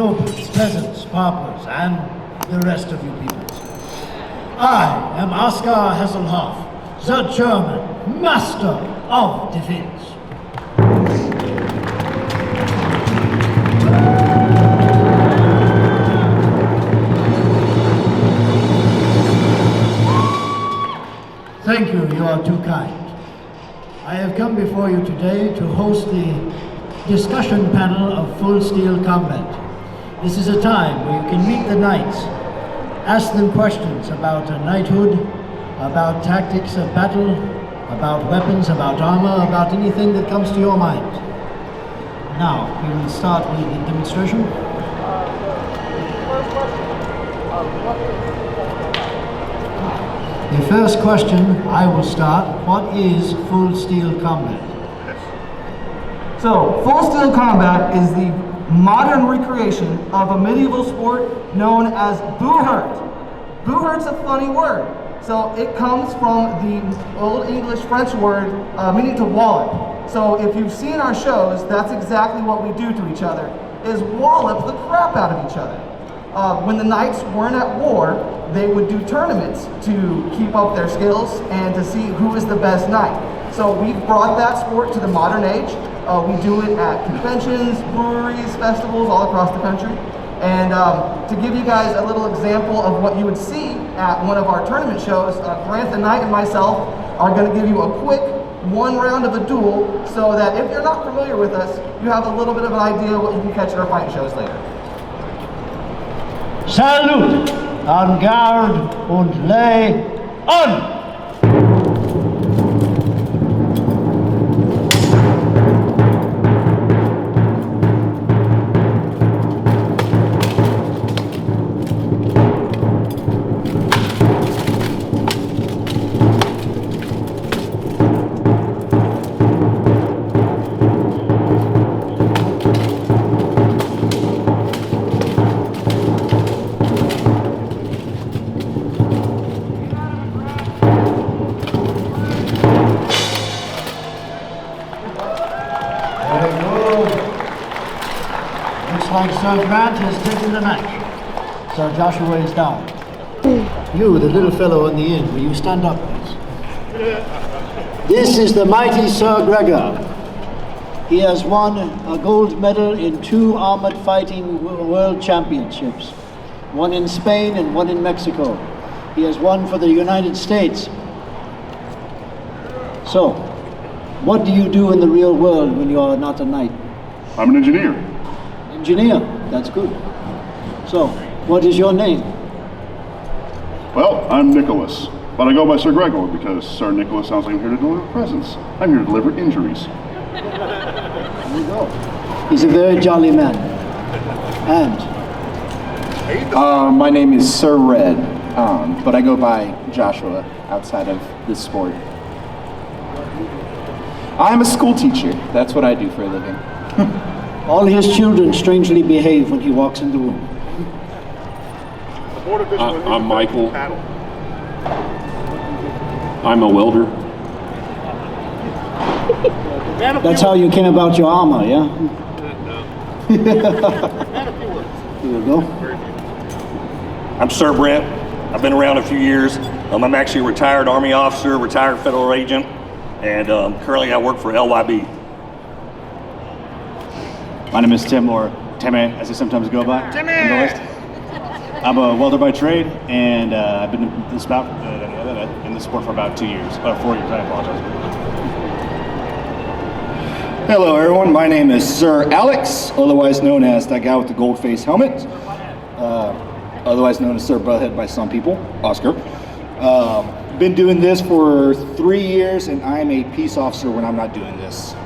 nobles, peasants, paupers, and the rest of you peoples. I am Oscar Hasselhoff, the German Master of Defense. Thank you, you are too kind. I have come before you today to host the discussion panel of Full Steel Combat. This is a time where you can meet the knights, ask them questions about knighthood, about tactics of battle, about weapons, about armor, about anything that comes to your mind. Now, we will start with the demonstration. The first question, I will start. What is Full Steel Combat? So, Full Steel Combat is the modern recreation of a medieval sport known as boohurt. Boohurt's a funny word. So it comes from the Old English French word meaning to wallop. So if you've seen our shows, that's exactly what we do to each other, is wallop the crap out of each other. When the knights weren't at war, they would do tournaments to keep up their skills and to see who is the best knight. So we've brought that sport to the modern age. We do it at conventions, breweries, festivals all across the country. And to give you guys a little example of what you would see at one of our tournament shows, Grant the Knight and myself are going to give you a quick one round of a duel so that if you're not familiar with us, you have a little bit of an idea what you can catch at our fighting shows later. Salute! En garde und lay on! Like Sir Grant has taken the match. Sir Joshua is down. You, the little fellow on the end, will you stand up, please? This is the mighty Sir Gregor. He has won a gold medal in 2 armored fighting world championships, one in Spain and one in Mexico. He has won for the United States. So, what do you do in the real world when you are not a knight? I'm an engineer. Engineer, that's good. So, what is your name? Well, I'm Nicholas, but I go by Sir Gregor because Sir Nicholas sounds like I'm here to deliver presents. I'm here to deliver injuries. There you go. He's a very jolly man. And? My name is Sir Red, but I go by Joshua outside of this sport. I'm a school teacher. That's what I do for a living. All his children strangely behave when he walks in the room. I'm Michael. I'm a welder. That's how you came about your armor, yeah? There you go. I'm Sir Brent. I've been around a few years. I'm actually a retired Army officer, retired federal agent, and currently I work for LYB. My name is Tim, or Timmy, as I sometimes go by. Timmy! I'm a welder by trade, and I've been in this sport for about 4 years. I apologize. Hello, everyone. My name is Sir Alex, otherwise known as that guy with the gold face helmet, otherwise known as Sir Butthead by some people, Oscar. Been doing this for 3 years, and I'm a peace officer when I'm not doing this.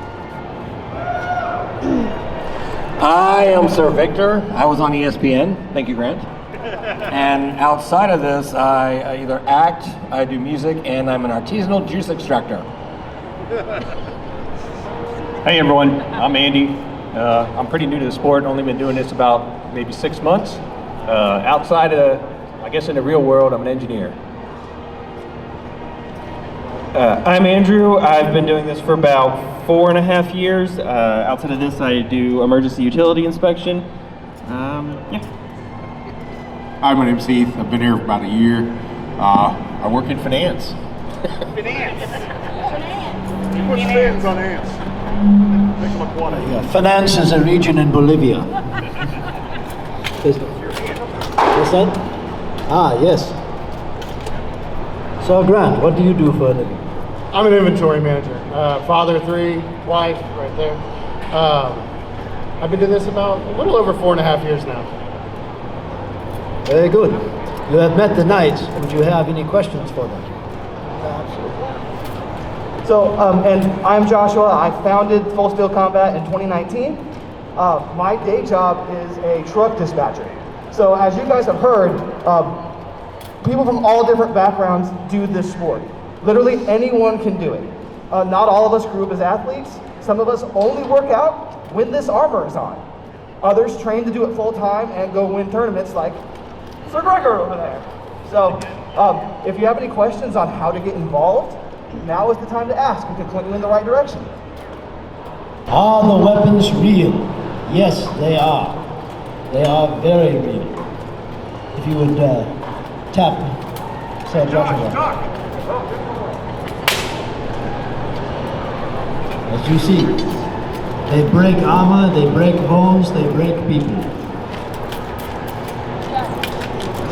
I am Sir Victor. I was on ESPN. Thank you, Grant. And outside of this, I either act, I do music, and I'm an artisanal juice extractor. Hey everyone, I'm Andy. I'm pretty new to the sport, only been doing this about maybe 6 months. Outside of, I guess in the real world, I'm an engineer. I'm Andrew. I've been doing this for about 4.5 years. Outside of this, I do emergency utility inspection. Hi, my name's Heath. I've been here for about a year. I work in finance. What's fans on ants? Make them aquatic. Yeah, finance is a region in Bolivia. What's that? Ah, yes. So, Grant, what do you do for a living? I'm an inventory manager. Father of 3, wife, right there. I've been doing this about a little over 4.5 years now. Very good. You have met the knights. Would you have any questions for them? So, and I'm Joshua. I founded Full Steel Combat in 2019. My day job is a truck dispatcher. So, as you guys have heard, people from all different backgrounds do this sport. Literally anyone can do it. Not all of us grew up as athletes. Some of us only work out when this armor is on. Others train to do it full time and go win tournaments like Sir Gregor over there. So, if you have any questions on how to get involved, now is the time to ask. We can point you in the right direction. Are the weapons real? Yes, they are. They are very real. If you would tap Sir Joshua. As you see, they break armor, they break bones, they break people.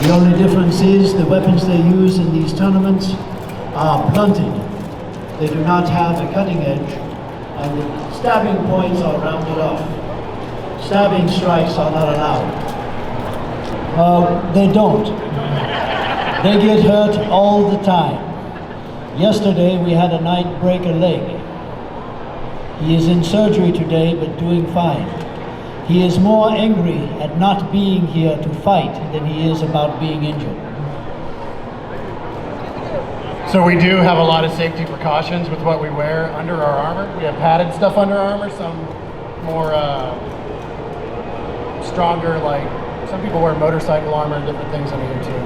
The only difference is the weapons they use in these tournaments are blunted. They do not have a cutting edge, and the stabbing points are rounded off. Stabbing strikes are not allowed. They don't. They get hurt all the time. Yesterday we had a knight break a leg. He is in surgery today, but doing fine. He is more angry at not being here to fight than he is about being injured. So we do have a lot of safety precautions with what we wear under our armor. We have padded stuff under our armor, some more stronger, like some people wear motorcycle armor and different things under here too.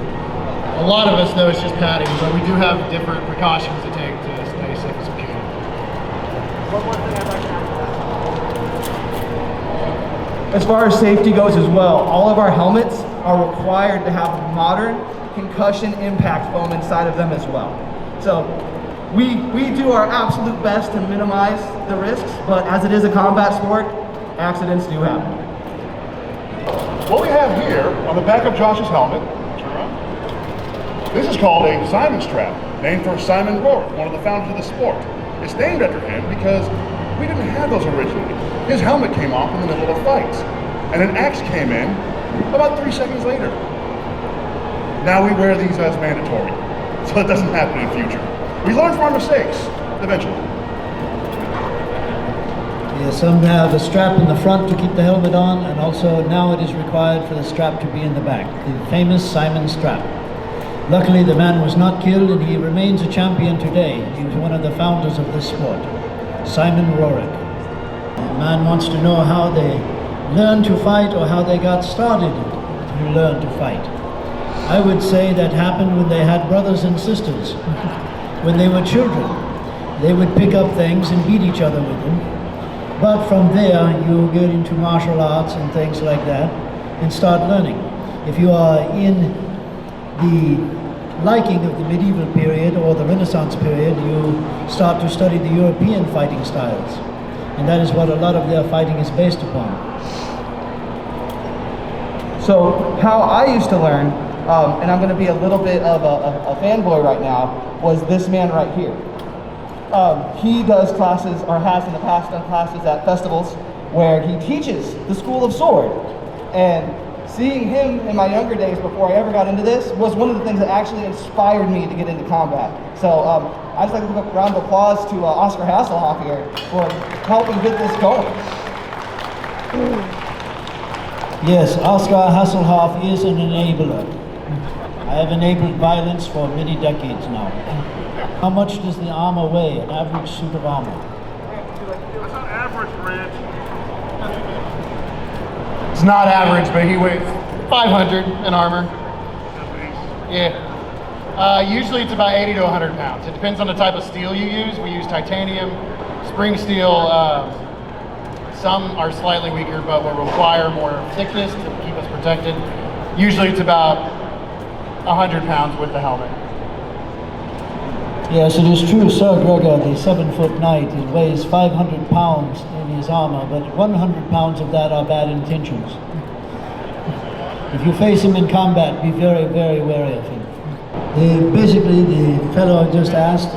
A lot of us though, it's just padding, but we do have different precautions to take to stay safe as we can. One more thing I'd like to add. As far as safety goes as well, all of our helmets are required to have modern concussion impact foam inside of them as well. So we do our absolute best to minimize the risks, but as it is a combat sport, accidents do happen. What we have here on the back of Josh's helmet, this is called a Simon strap, named for Simon Rourke, one of the founders of the sport. It's named after him because we didn't have those originally. His helmet came off in the middle of a fight, and an axe came in about 3 seconds later. Now we wear these as mandatory, so it doesn't happen in future. We learn from our mistakes, eventually. Yeah, some have a strap in the front to keep the helmet on, and also now it is required for the strap to be in the back, the famous Simon strap. Luckily, the man was not killed, and he remains a champion today. He was one of the founders of this sport, Simon Rourke. The man wants to know how they learned to fight or how they got started to learn to fight. I would say that happened when they had brothers and sisters. When they were children, they would pick up things and beat each other with them. But from there, you get into martial arts and things like that and start learning. If you are in the liking of the medieval period or the Renaissance period, you start to study the European fighting styles. And that is what a lot of their fighting is based upon. So how I used to learn, and I'm going to be a little bit of a fanboy right now, was this man right here. He does classes, or has in the past done classes at festivals where he teaches the School of Sword. And seeing him in my younger days before I ever got into this was one of the things that actually inspired me to get into combat. So I'd just like to give a round of applause to Oscar Hasselhoff here for helping get this going. Yes, Oscar Hasselhoff is an enabler. I have enabled violence for many decades now. How much does the armor weigh, an average suit of armor? That's not average, Grant. It's not average, but he weighs 500 in armor. Yeah. Usually it's about 80 to 100 pounds. It depends on the type of steel you use. We use titanium, spring steel. Some are slightly weaker, but will require more thickness to keep us protected. Usually it's about 100 pounds with the helmet. Yes, it is true, Sir Gregor, the 7-foot knight, he weighs 500 pounds in his armor, but 100 pounds of that are bad intentions. If you face him in combat, be very, very wary of him. Basically, the fellow just asked,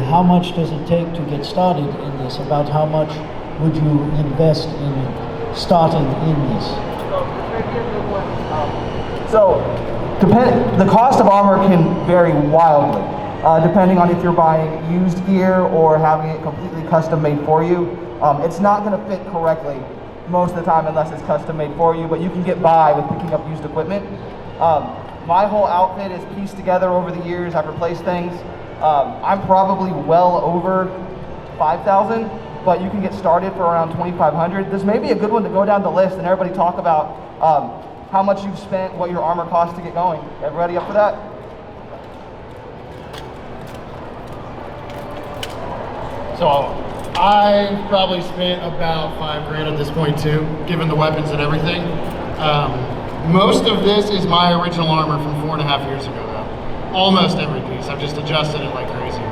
how much does it take to get started in this? About how much would you invest in starting in this? So, the cost of armor can vary wildly, depending on if you're buying used gear or having it completely custom made for you. It's not going to fit correctly most of the time unless it's custom made for you, but you can get by with picking up used equipment. My whole outfit is pieced together over the years. I've replaced things. I'm probably well over 5,000, but you can get started for around 2,500. This may be a good one to go down the list and everybody talk about how much you've spent, what your armor costs to get going. Everybody up for that? So I've probably spent about $5,000 at this point too, given the weapons and everything. Most of this is my original armor from 4.5 years ago though. Almost every piece. I've just adjusted it like crazy.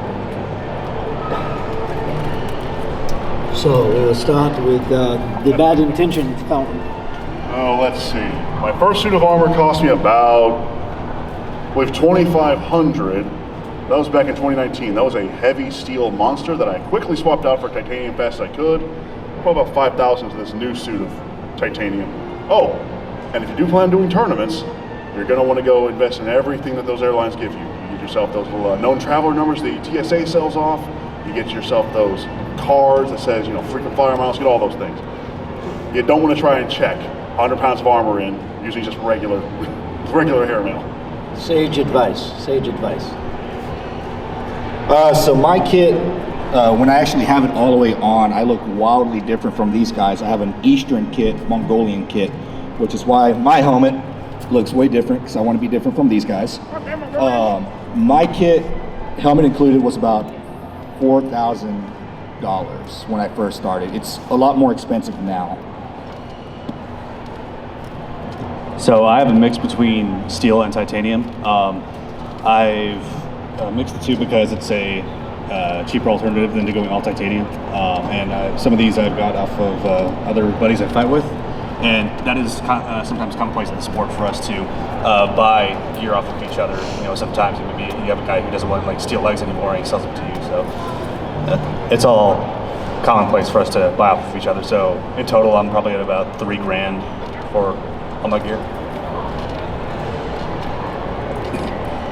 So we'll start with the bad intention fountain. Oh, let's see. My first suit of armor cost me about, with 2,500. That was back in 2019. That was a heavy steel monster that I quickly swapped out for titanium fast as I could. Put about 5,000 to this new suit of titanium. Oh, and if you do plan on doing tournaments, you're going to want to go invest in everything that those airlines give you. You get yourself those little known traveler numbers the TSA sells off. You get yourself those cards that says, frequent flyer miles, get all those things. You don't want to try and check 100 pounds of armor in, usually just regular hair mail. Sage advice, sage advice. So my kit, when I actually have it all the way on, I look wildly different from these guys. I have an Eastern kit, Mongolian kit, which is why my helmet looks way different, because I want to be different from these guys. My kit, helmet included, was about $4,000 when I first started. It's a lot more expensive now. So I have a mix between steel and titanium. I've mixed the two because it's a cheaper alternative than to going all titanium. And some of these I've got off of other buddies I fight with. And that is sometimes commonplace in the sport for us to buy gear off of each other. Sometimes maybe you have a guy who doesn't want steel legs anymore and he sells them to you. So it's all commonplace for us to buy off of each other. So in total, I'm probably at about $3,000 for all my gear.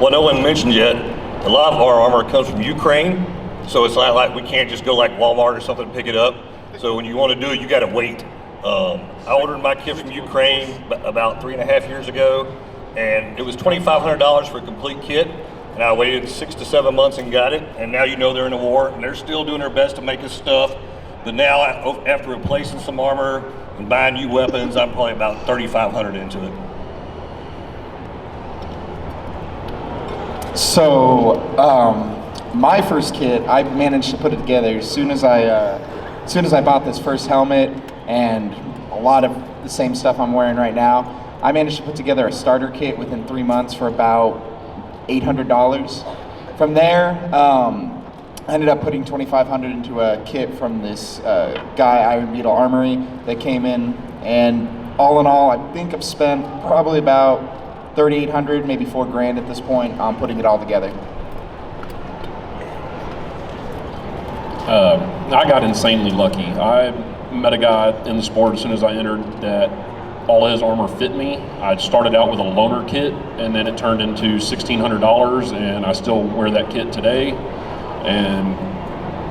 Well, no one mentioned yet, a lot of our armor comes from Ukraine, so it's not like we can't just go like Walmart or something to pick it up. So when you want to do it, you got to wait. I ordered my kit from Ukraine about 3.5 years ago, and it was $2,500 for a complete kit, and I waited 6 to 7 months and got it, and now they're in a war, and they're still doing their best to make us stuff, but now after replacing some armor and buying new weapons, I'm probably about $3,500 into it. So, my first kit, I managed to put it together as soon as I bought this first helmet and a lot of the same stuff I'm wearing right now. I managed to put together a starter kit within 3 months for about $800. From there, I ended up putting $2,500 into a kit from this guy, Iron Beetle Armory, that came in, and all in all, I think I've spent probably about $3,800, maybe $4,000 at this point on putting it all together. I got insanely lucky. I met a guy in the sport as soon as I entered that all his armor fit me. I started out with a loaner kit, and then it turned into $1,600, and I still wear that kit today, and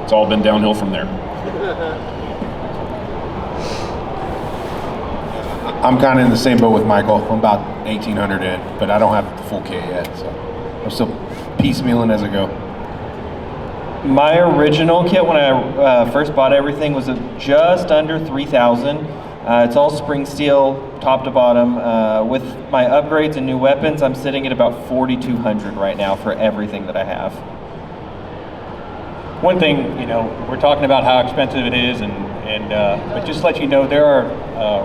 it's all been downhill from there. I'm kind of in the same boat with Michael. I'm about 1,800 in, but I don't have the full kit yet, so I'm still piecemealing as I go. My original kit when I first bought everything was just under 3,000. It's all spring steel, top to bottom. With my upgrades and new weapons, I'm sitting at about 4,200 right now for everything that I have. One thing, we're talking about how expensive it is, but just to let you know, there are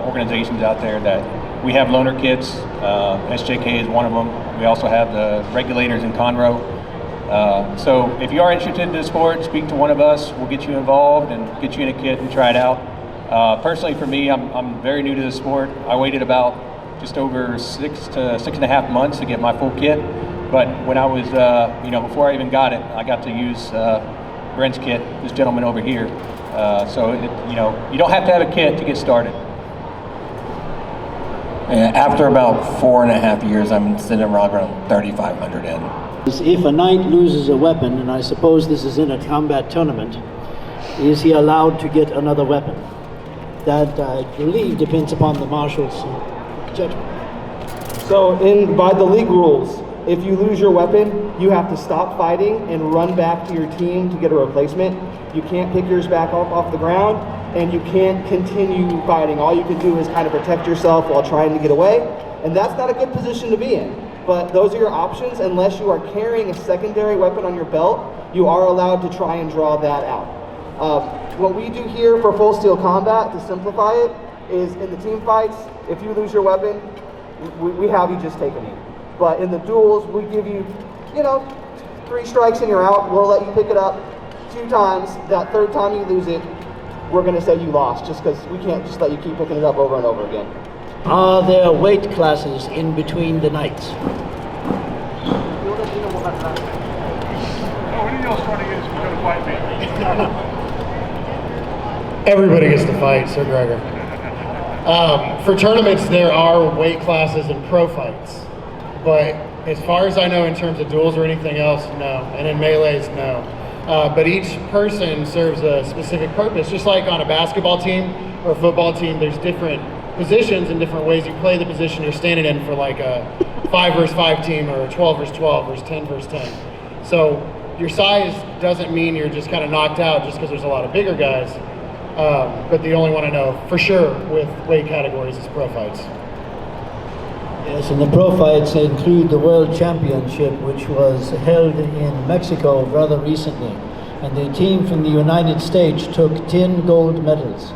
organizations out there that we have loaner kits. SJK is one of them. We also have the regulators in Conroe. So if you are interested in this sport, speak to one of us. We'll get you involved and get you in a kit and try it out. Personally, for me, I'm very new to the sport. I waited about just over 6 to 6.5 months to get my full kit. But when I was, before I even got it, I got to use Brent's kit, this gentleman over here. So you don't have to have a kit to get started. And after about 4.5 years, I'm sitting around 3,500 in. If a knight loses a weapon, and I suppose this is in a combat tournament, is he allowed to get another weapon? That, I believe, depends upon the marshal's judgment. So by the league rules, if you lose your weapon, you have to stop fighting and run back to your team to get a replacement. You can't pick yours back up off the ground, and you can't continue fighting. All you can do is kind of protect yourself while trying to get away, and that's not a good position to be in. But those are your options. Unless you are carrying a secondary weapon on your belt, you are allowed to try and draw that out. What we do here for full steel combat, to simplify it, is in the team fights, if you lose your weapon, we have you just take a knee. But in the duels, we give you, 3 strikes and you're out. We'll let you pick it up 2 times. That 3rd time you lose it, we're going to say you lost, just because we can't just let you keep picking it up over and over again. Are there weight classes in between the knights? Oh, any of y'all starting is going to fight me. Everybody gets to fight, Sir Gregor. For tournaments, there are weight classes in pro fights. But as far as I know, in terms of duels or anything else, no. And in melees, no. But each person serves a specific purpose. Just like on a basketball team or a football team, there's different positions and different ways you play the position you're standing in for like a 5 versus 5 team or a 12 versus 12 versus 10 versus 10. So your size doesn't mean you're just kind of knocked out just because there's a lot of bigger guys. But the only one I know for sure with weight categories is pro fights. Yes, and the pro fights include the World Championship, which was held in Mexico rather recently. And the team from the United States took 10 gold medals.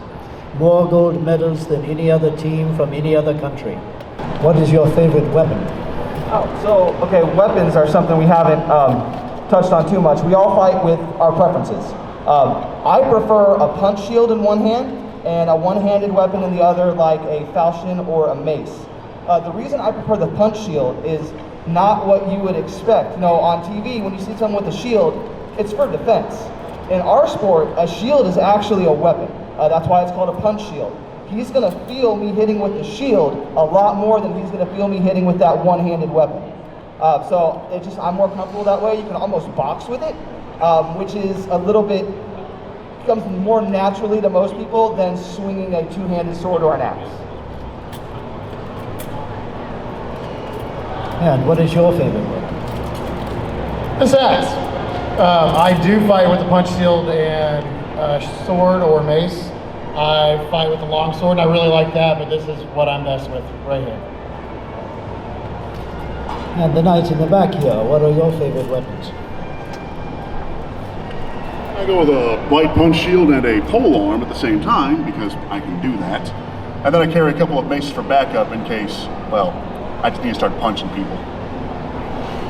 More gold medals than any other team from any other country. What is your favorite weapon? Weapons are something we haven't touched on too much. We all fight with our preferences. I prefer a punch shield in one hand and a one-handed weapon in the other, like a falchion or a mace. The reason I prefer the punch shield is not what you would expect. On TV, when you see someone with a shield, it's for defense. In our sport, a shield is actually a weapon. That's why it's called a punch shield. He's going to feel me hitting with the shield a lot more than he's going to feel me hitting with that one-handed weapon. So I'm more comfortable that way. You can almost box with it, which is comes more naturally to most people than swinging a two-handed sword or an axe. And what is your favorite weapon? This axe. I do fight with a punch shield and a sword or mace. I fight with a long sword, and I really like that, but this is what I'm best with right here. And the knights in the back here, what are your favorite weapons? I go with a light punch shield and a pole arm at the same time because I can do that. And then I carry a couple of maces for backup in case, I just need to start punching people.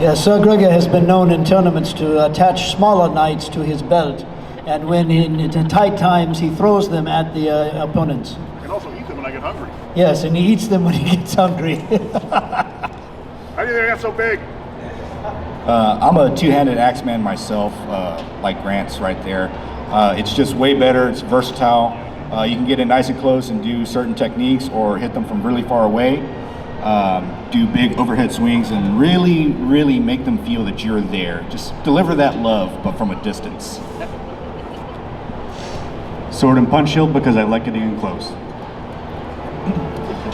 Yeah, Sir Gregor has been known in tournaments to attach smaller knights to his belt, and when in tight times, he throws them at the opponents. I can also eat them when I get hungry. Yes, and he eats them when he gets hungry. How do you think I got so big? I'm a two-handed axeman myself, like Grant's right there. It's just way better. It's versatile. You can get in nice and close and do certain techniques or hit them from really far away. Do big overhead swings and really, really make them feel that you're there. Just deliver that love, but from a distance. Sword and punch shield because I like getting in close.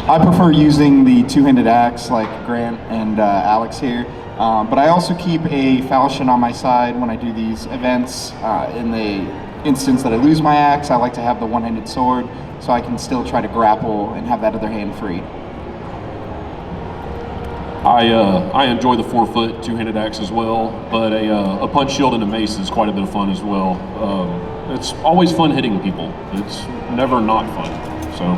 I prefer using the two-handed axe like Grant and Alex here, but I also keep a falchion on my side when I do these events. In the instance that I lose my axe, I like to have the one-handed sword so I can still try to grapple and have that other hand free. I enjoy the 4-foot two-handed axe as well, but a punch shield and a mace is quite a bit of fun as well. It's always fun hitting people. It's never not fun. So.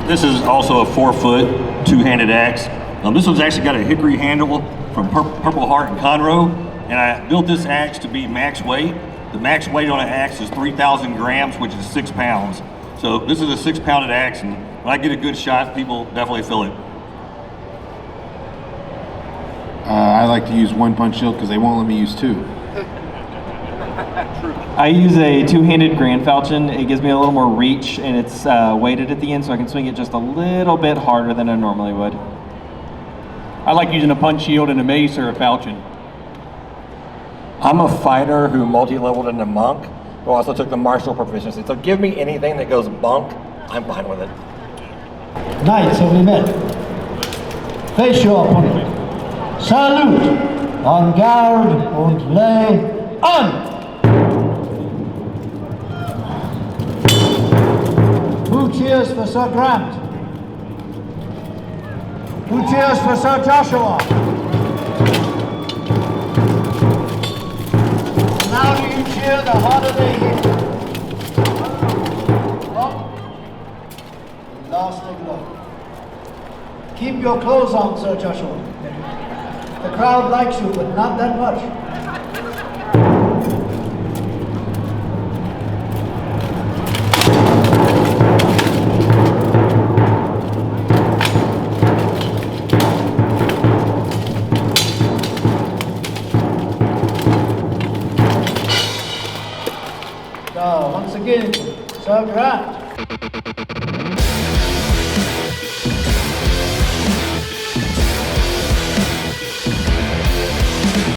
This is also a 4-foot, two-handed axe. This one's actually got a hickory handle from Purple Heart and Conroe, and I built this axe to be max weight. The max weight on an axe is 3,000 grams, which is 6 pounds. So this is a 6-pounded axe, and when I get a good shot, people definitely feel it. I like to use one punch shield because they won't let me use two. I use a two-handed grand falchion. It gives me a little more reach, and it's weighted at the end, so I can swing it just a little bit harder than I normally would. I like using a punch shield and a mace or a falchion. I'm a fighter who multi-leveled into monk, who also took the martial proficiency. So give me anything that goes monk, I'm fine with it. Knights, have we met? Face your opponent. Salute! En garde und lay an! Who cheers for Sir Grant? Who cheers for Sir Joshua? Now do you cheer the harder they hit? Up. Last leg low. Keep your clothes on, Sir Joshua. The crowd likes you, but not that much. Once again, Sir Grant.